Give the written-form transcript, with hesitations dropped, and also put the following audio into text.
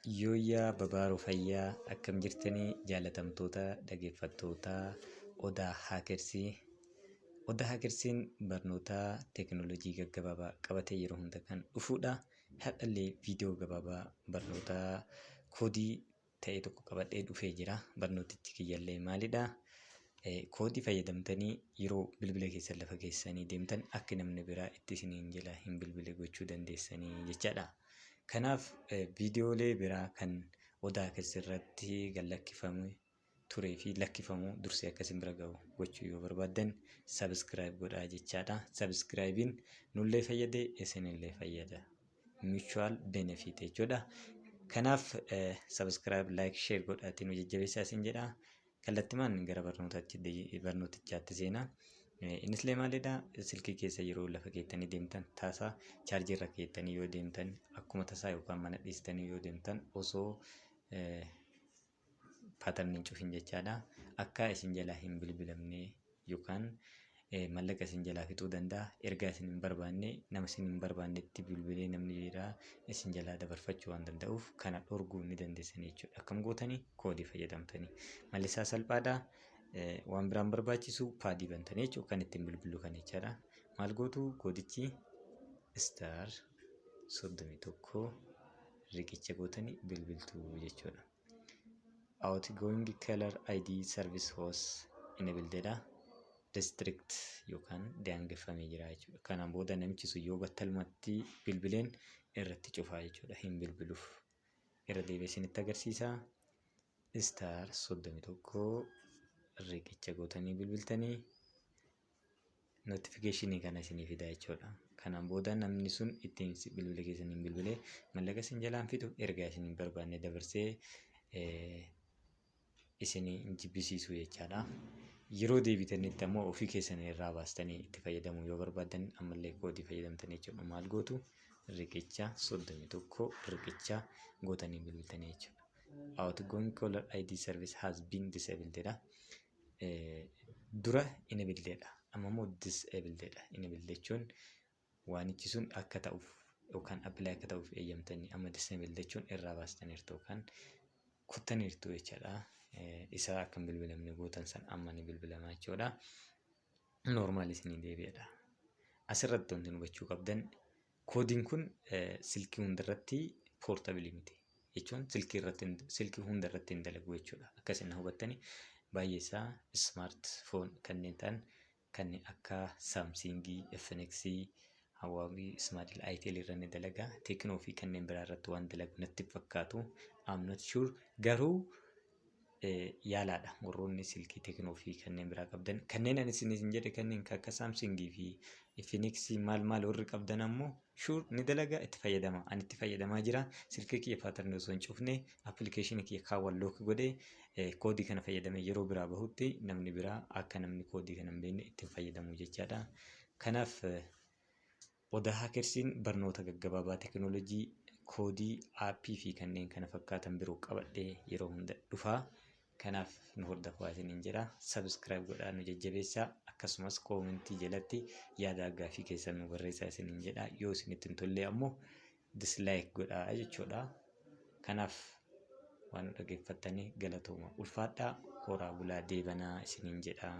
Yooyyaa babaaroo fayyaa akkam jirtanii jaalatamtoota dhaggeeffattoota Odaa Haakersii. Odaa Haakersiin barnoota teekinooloojii gaggabaabaa qabatee yeroo hunda kan dhufudha. Hadhallee viidiyoo gabaabaa barnoota koodii ta'e tokko qabadhee dhufee jira. Barnootichi kiyyallee maalidha? Koodii fayyadamtanii yeroo bilbila keessan lafa keessanii deemtan akka namni biraa itti isiniin jala hin bilbile gochuu dandeessanii jechaadha. Kanaaf viidiyoolee biraa kan Odaa Haakersirratti gallakkifamee turee fi lakkifamu dursee akka isin bira gahu gochuu yoo barbaaddan sabiskiraayib godhaa jechaadha. Sabiskiraayibiin nullee fayyade isinillee fayyada. Mutual benefit jechuudha. Kanaaf sabiskiraayib, laayik, sheer godhaatiin jajjabeessaa isin jedha. Kallattimaan gara barnootichaatti seenaa. Innislee maalidha? Silkii keessa yeroo lafa keettanii deemtan taasaa chaarjii irra keettanii yoo deemtan akkuma tasaa yookaan mana dhiistanii yoo deemtan osoo paatarniin hin cufin jechaadha. Akka isin jalaa hin bilbilamne yookaan mallaqa isin jalaa fixuu danda'a. Ergaa isin hin barbaanne nama isin hin barbaannetti bilbilee namni biraa isin jalaa dabarfachuu waan danda'uuf kana dhorguu ni dandeessanii jechuudha. Akkam gootanii koodii fayyadamtanii. Malli isaa salphaadha. Waan biraan barbaachisu paadii bantanii jechuudha kan ittiin bilbilu kan jechaadha. Maal gootu koodichi star 31 riqicha gootanii bilbiltu jechuudha. Outgoing color ID service host enabled district yookaan daangeffamee jira jechuudha. Kanaan booda namichi sun yoo battalumatti bilbileen irratti cufaa jechuudha. Hin bilbiluuf. Irra deebi'ee isinitti agarsiisa. Star 31 riqicha gootanii bilbiltanii notifiikeeshinii kana isinii fida jechuudha. Kanaan booda namni sun ittiin bilbila keessaniin bilbilee mallaqa isin jalaan fidu ergaa isin hin barbaanne dabarsee isinii jibbisiisu jechaadha. Yeroo deebitanitti ammoo ofii keessanii irraa baastanii itti fayyadamuu yoo barbaaddan ammallee koodii fayyadamtanii jechuudha. Maal gootu? Riqicha 31 riqicha gootanii bilbiltanii jechuudha. Outgoing caller ID service has been disabled. Dura enabled amma immoo disabled. Enabled jechuun waanichi sun akka ta'uuf yookaan appilaa akka ta'uuf eeyyamtanii amma disabled jechuun irraa baastaniirtu yookaan kuttaniirtu jechaadha. Isa akka hin bilbilamne gootan san amma ni bilbilama jechuudha. Normaal isinii deebi'edha. Asirratti wanti hubachuu qabdan koodiin kun silkii hundarratti poortabilii miti. Jechuun silkii hundarratti hin dalagu jechuudha. Akkasiin hubattanii baay'ee isaa smartphone kanneen ta'an kanneen akka Samsungii, FNX, Huawei, Ismail, Itel irra ni dalaga. Teknoo fi kanneen biraa irratti waan dalagu natti fakkaatu. I'm not sure. Garuu yaalaadha. Warroonni silkii teknoo fi kanneen biraa qabdan. Kanneen ani isin jedhe kanneen akka Samsungii fi FNX maal warri qabdan ammoo sure ni dalaga itti fayyadama. Ani itti fayyadamaa jira. Silkii kiyya paatarnii osoo hin cufne appilikeeshinii kiyya kaawwan look godhee koodii kana fayyadamee yeroo biraa bahutti namni biraa akka namni koodii kana hin beekne ittiin fayyadamu jechaadha. Kanaaf Odaa Haakersiin barnoota gaggabaabaa teekinooloojii koodii aappii fi kanneen kana fakkaatan biroo qabadhee yeroo hunda dhufaa. Kanaaf nu hordofaa isiniin jedha. Sabiskiraayib godhaa nu jajjabeessaa. Akkasumas koomentii jalatti yaada gaaffii keessan nu barreessaa isiniin jedha. Yoo isinitti hin tolle ammoo dislaayik godhaa jechuudha. Kanaaf waan dhaggeeffattanii galatooma ulfaadhaa. Horaa bulaa deebanaa isiniin jedha.